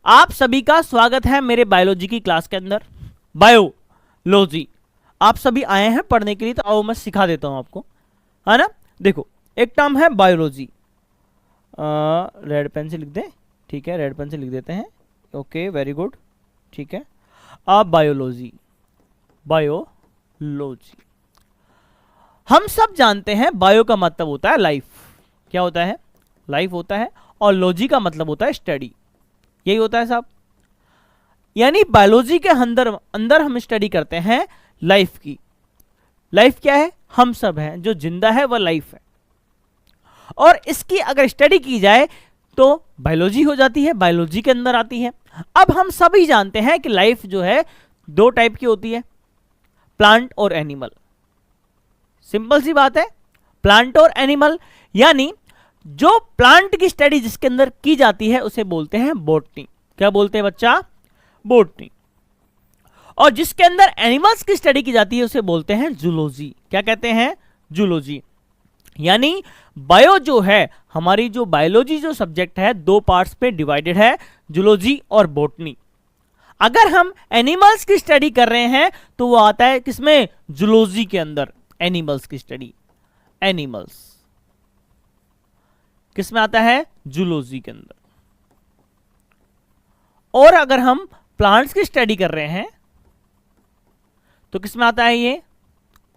आप सभी का स्वागत है मेरे बायोलॉजी की क्लास के अंदर। बायोलॉजी आप सभी आए हैं पढ़ने के लिए, तो आओ मैं सिखा देता हूं आपको, है ना। देखो एक टर्म है बायोलॉजी, रेड पेन से लिख दें, ठीक है, रेड पेन से लिख देते हैं, ओके वेरी गुड, ठीक है। अब बायोलॉजी, बायोलॉजी हम सब जानते हैं बायो का मतलब होता है लाइफ, क्या होता है, लाइफ होता है, और लॉजी का मतलब होता है स्टडी, यही होता है साहब। यानी बायोलॉजी के अंदर हम स्टडी करते हैं लाइफ की। लाइफ क्या है, हम सब हैं, जो जिंदा है वह लाइफ है, और इसकी अगर स्टडी की जाए तो बायोलॉजी हो जाती है, बायोलॉजी के अंदर आती है। अब हम सभी जानते हैं कि लाइफ जो है दो टाइप की होती है, प्लांट और एनिमल। सिंपल सी बात है, प्लांट और एनिमल, यानी जो प्लांट की स्टडी जिसके अंदर की जाती है उसे बोलते हैं बॉटनी। क्या बोलते हैं बच्चा, बॉटनी। और जिसके अंदर एनिमल्स की स्टडी की जाती है उसे बोलते हैं जूलॉजी। क्या कहते हैं, जूलॉजी। यानी बायो जो है, हमारी जो बायोलॉजी जो सब्जेक्ट है, दो पार्ट्स पे डिवाइडेड है, जूलॉजी और बॉटनी। अगर हम एनिमल्स की स्टडी कर रहे हैं तो वो आता है किसमें, जूलॉजी के अंदर। एनिमल्स की स्टडी, एनिमल्स किसमें आता है, जूलॉजी के अंदर। और अगर हम प्लांट्स की स्टडी कर रहे हैं तो किसमें आता है, ये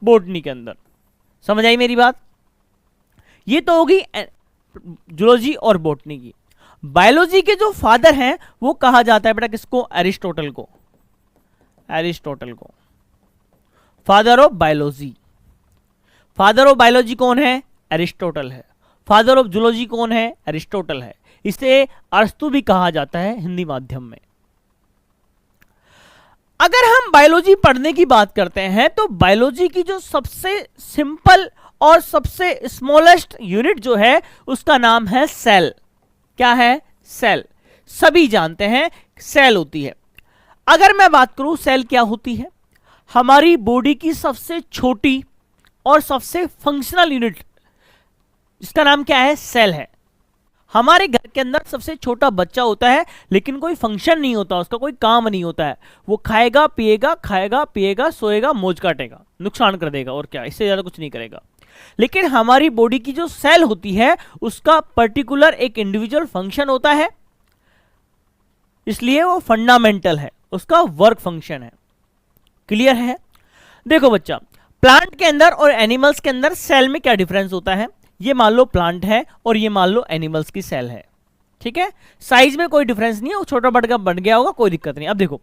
बॉटनी के अंदर। समझ आई मेरी बात। ये तो होगी जूलॉजी और बॉटनी की। बायोलॉजी के जो फादर हैं वो कहा जाता है बेटा किसको, एरिस्टोटल को, एरिस्टोटल को father of biology. Father of biology कौन है, एरिस्टोटल है। फादर ऑफ जूलॉजी कौन है, एरिस्टोटल है। इसे अरस्तु भी कहा जाता है हिंदी माध्यम में। अगर हम बायोलॉजी पढ़ने की बात करते हैं तो बायोलॉजी की जो सबसे सिंपल और सबसे स्मॉलेस्ट यूनिट जो है उसका नाम है सेल। क्या है, सेल। सभी जानते हैं सेल होती है। अगर मैं बात करूं सेल क्या होती है, हमारी बॉडी की सबसे छोटी और सबसे फंक्शनल यूनिट, इसका नाम क्या है, सेल है। हमारे घर के अंदर सबसे छोटा बच्चा होता है लेकिन कोई फंक्शन नहीं होता, उसका कोई काम नहीं होता है। वो खाएगा पिएगा सोएगा, मौज काटेगा, नुकसान कर देगा, और क्या, इससे ज्यादा कुछ नहीं करेगा। लेकिन हमारी बॉडी की जो सेल होती है उसका पर्टिकुलर एक इंडिविजुअल फंक्शन होता है, इसलिए वो फंडामेंटल है, उसका वर्क फंक्शन है। क्लियर है। देखो बच्चा, प्लांट के अंदर और एनिमल्स के अंदर सेल में क्या डिफरेंस होता है। ये मान लो प्लांट है और ये मान लो एनिमल्स की सेल है, ठीक है। साइज में कोई डिफरेंस नहीं है, वो छोटा बड़ा बन गया होगा, कोई दिक्कत नहीं। अब देखो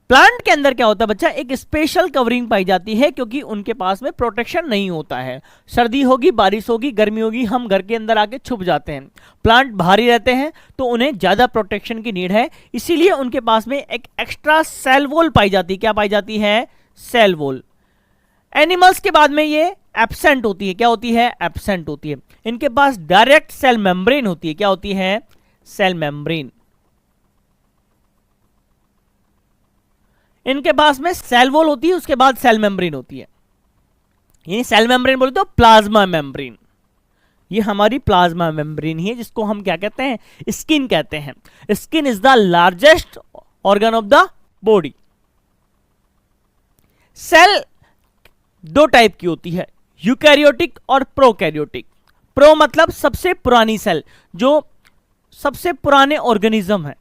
प्लांट के अंदर क्या होता है बच्चा, एक स्पेशल कवरिंग पाई जाती है क्योंकि उनके पास में प्रोटेक्शन नहीं होता है। सर्दी होगी, बारिश होगी, गर्मी होगी, हम घर के अंदर आके छुप जाते हैं। प्लांट भारी रहते हैं तो उन्हें ज्यादा प्रोटेक्शन की नीड है, इसीलिए उनके पास में एक एक्स्ट्रा सेल वॉल पाई जाती है। क्या पाई जाती है, सेल वॉल। एनिमल्स के बाद में ये एब्सेंट होती है। क्या होती है, एब्सेंट होती है। इनके पास डायरेक्ट सेल मेम्ब्रेन होती है। क्या होती है, सेल मेम्ब्रेन। इनके पास में सेल वॉल होती है, उसके बाद सेल मेम्ब्रेन होती है। यानी सेल मेम्ब्रेन बोले तो प्लाज्मा मेम्ब्रेन, ये हमारी प्लाज्मा मेम्ब्रेन ही है, जिसको हम क्या कहते हैं, स्किन कहते हैं। Skin is the largest organ of the body. Cell दो टाइप की होती है, यूकैरियोटिक और प्रोकैरियोटिक। प्रो मतलब सबसे पुरानी सेल, जो सबसे पुराने ऑर्गेनिज्म है,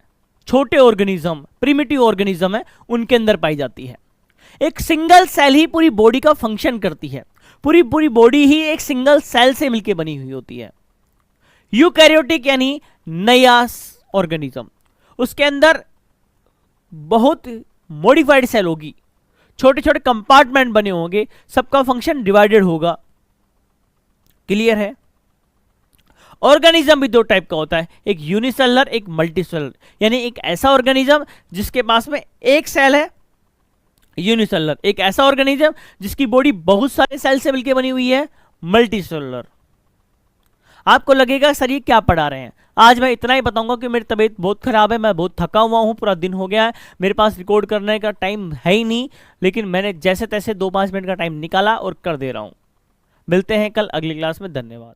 छोटे ऑर्गेनिज्म, प्रिमिटिव ऑर्गेनिज्म है, उनके अंदर पाई जाती है। एक सिंगल सेल ही पूरी बॉडी का फंक्शन करती है, पूरी बॉडी ही एक सिंगल सेल से मिलकर बनी हुई होती है। यूकैरियोटिक यानी नया ऑर्गेनिज्म, उसके अंदर बहुत मॉडिफाइड सेल होगी, छोटे छोटे कंपार्टमेंट बने होंगे, सबका फंक्शन डिवाइडेड होगा। क्लियर है। ऑर्गेनिज्म भी दो टाइप का होता है, एक यूनिसेलुलर, एक मल्टीसेलुलर। यानी एक ऐसा ऑर्गेनिज्म जिसके पास में एक सेल है, यूनिसेलुलर। एक ऐसा ऑर्गेनिज्म जिसकी बॉडी बहुत सारे सेल से मिलकर बनी हुई है, मल्टीसेलुलर। आपको लगेगा सर ये क्या पढ़ा रहे हैं। आज मैं इतना ही बताऊंगा कि मेरी तबीयत बहुत खराब है, मैं बहुत थका हुआ हूं, पूरा दिन हो गया है, मेरे पास रिकॉर्ड करने का टाइम है ही नहीं, लेकिन मैंने जैसे तैसे 2-5 मिनट का टाइम निकाला और कर दे रहा हूं। मिलते हैं कल अगली क्लास में। धन्यवाद।